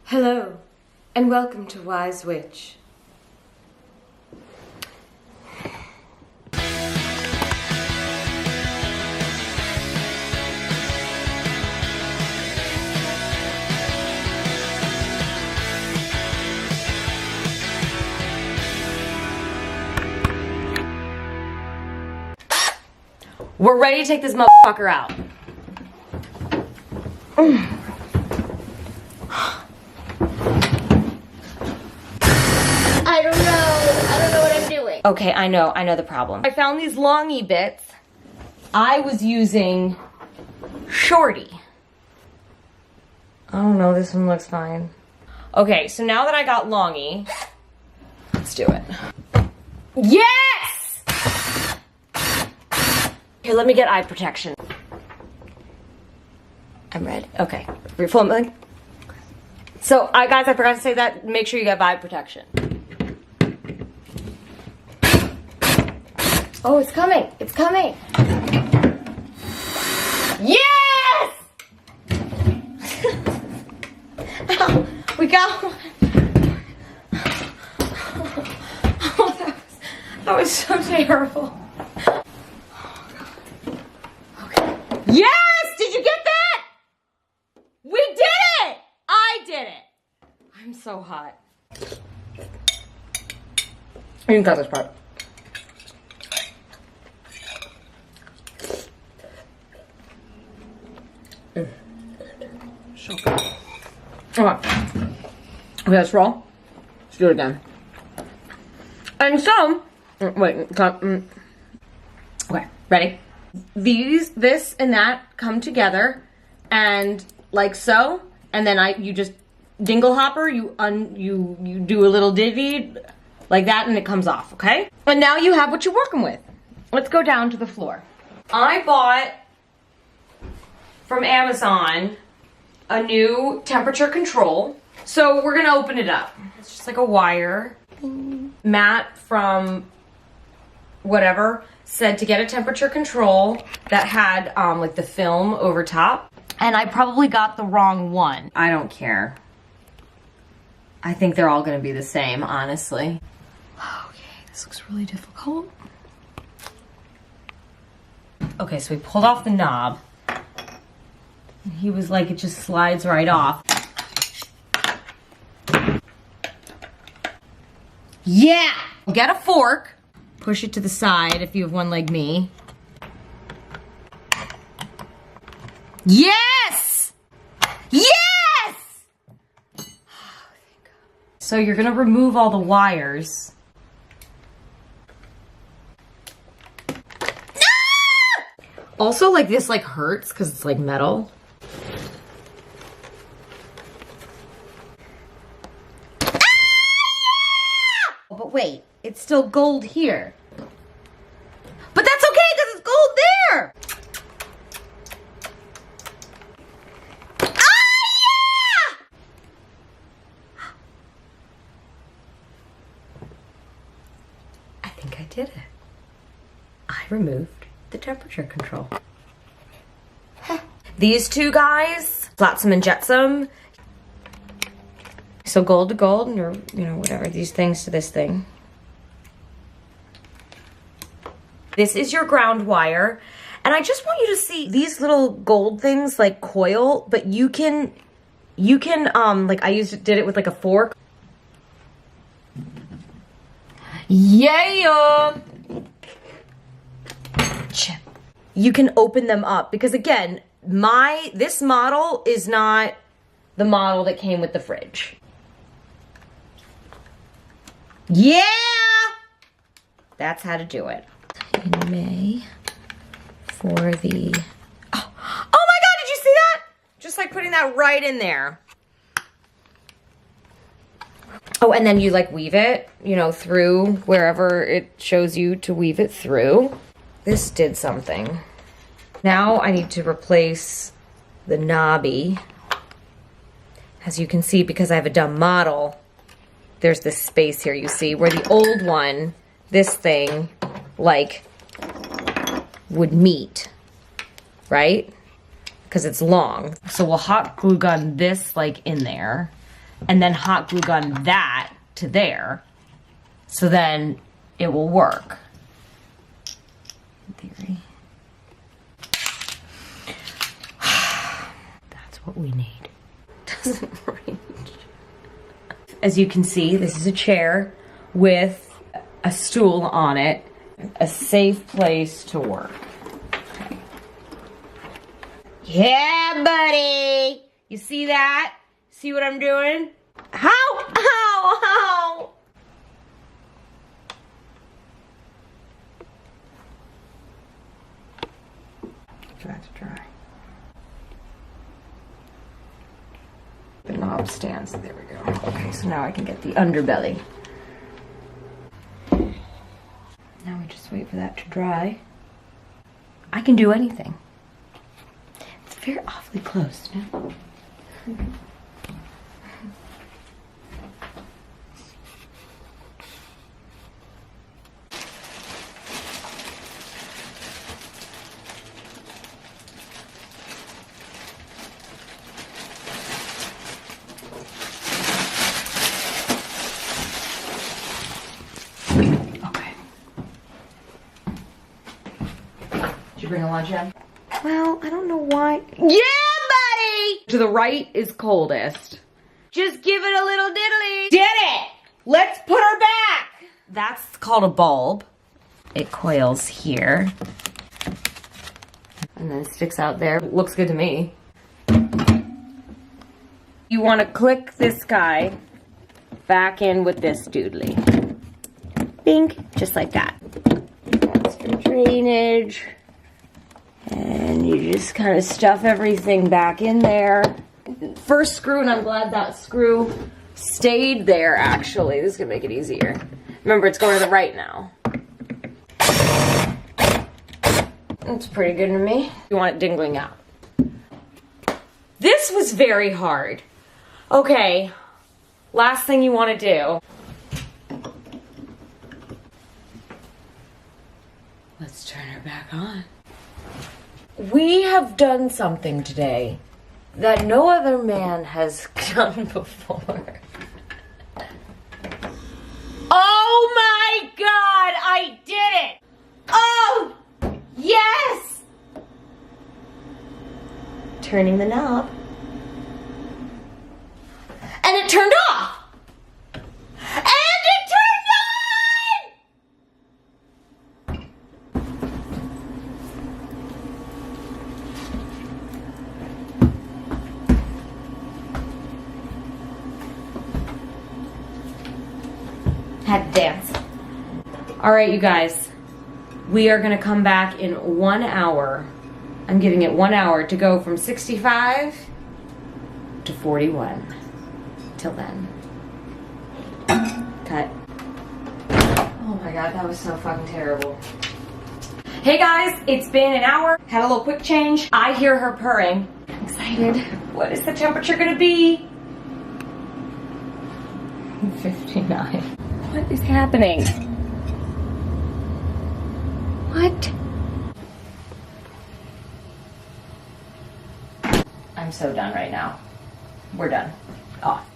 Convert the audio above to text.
Hello, and welcome to Wise Witch. We're ready to take this motherfucker out. I don't know what I'm doing. Okay, I know the problem. I found these longy bits. I was using shorty. Oh no, this one looks fine. Okay, so now that I got longy, let's do it. Yes! Okay, let me get eye protection. I'm ready. Okay, refilling. So, guys, I forgot to say that. Make sure you get eye protection. Oh, it's coming. It's coming. Yes! Ow, we got one. Oh, that was so terrible. Oh, God. Okay. Yes! Did you get that? We did it! I did it. I'm so hot. You can cut this part. So good. Okay. Okay, let's roll. Let's do it again. And so, wait, okay, ready? This and that come together, and like so, and then you just dingle hopper, you do a little divvy like that, and it comes off, okay? And now you have what you're working with. Let's go down to the floor. I bought from Amazon a new temperature control. So we're gonna open it up. It's just like a wire. Matt from whatever said to get a temperature control that had like the film over top. And I probably got the wrong one. I don't care. I think they're all gonna be the same, honestly. Okay, this looks really difficult. Okay, so we pulled off the knob. He was like, it just slides right off. Yeah! Get a fork. Push it to the side if you have one like me. Yes! Yes! So you're gonna remove all the wires. Also, like, this, like, hurts because it's, like, metal. But wait, it's still gold here. But that's okay because it's gold there! Ah, yeah! I think I did it. I removed the temperature control. These two guys, Flotsam and Jetsam. So gold to gold, or, you know, whatever, these things to this thing. This is your ground wire. And I just want you to see these little gold things like coil, but you can, like I did it with like a fork. Yeah! You can open them up because again, this model is not the model that came with the fridge. Yeah! That's how to do it. In May for the... Oh my God, did you see that? Just like putting that right in there. Oh, and then you like weave it, you know, through wherever it shows you to weave it through. This did something. Now I need to replace the knobby. As you can see, because I have a dumb model, there's this space here, you see, where the old one, this thing, like, would meet, right? Because it's long. So we'll hot glue gun this, like, in there. and then hot glue gun that to there, so then it will work. In theory. That's what we need. Doesn't range. As you can see, this is a chair with a stool on it. A safe place to work. Okay. Yeah, buddy! You see that? See what I'm doing? How? How? For that to dry. The knob stands. There we go. Okay, so now I can get the underbelly. Now we just wait for that to dry. I can do anything. It's very awfully close now. Did you bring a lunch in? Well, I don't know why. Yeah, buddy! To the right is coldest. Just give it a little diddly. Did it! Let's put her back! That's called a bulb. It coils here. And then it sticks out there. It looks good to me. You want to click this guy back in with this doodly. Bink, just like that. That's for drainage. And you just kind of stuff everything back in there. First screw, and I'm glad that screw stayed there, actually. This is going to make it easier. Remember, it's going to the right now. That's pretty good to me. You want it dingling out. This was very hard. Okay, last thing you want to do. Let's turn her back on. We have done something today that no other man has done before. Oh my God, I did it! Oh, yes! Turning the knob. And it turned off! And it turned on! Had to dance. All right, you guys. We are gonna come back in 1 hour. I'm giving it 1 hour to go from 65 to 41. Till then. Cut. Oh my God, that was so fucking terrible. Hey guys, it's been an hour. Had a little quick change. I hear her purring. I'm excited. What is the temperature gonna be? 59. What is happening? What? I'm so done right now. We're done. Off.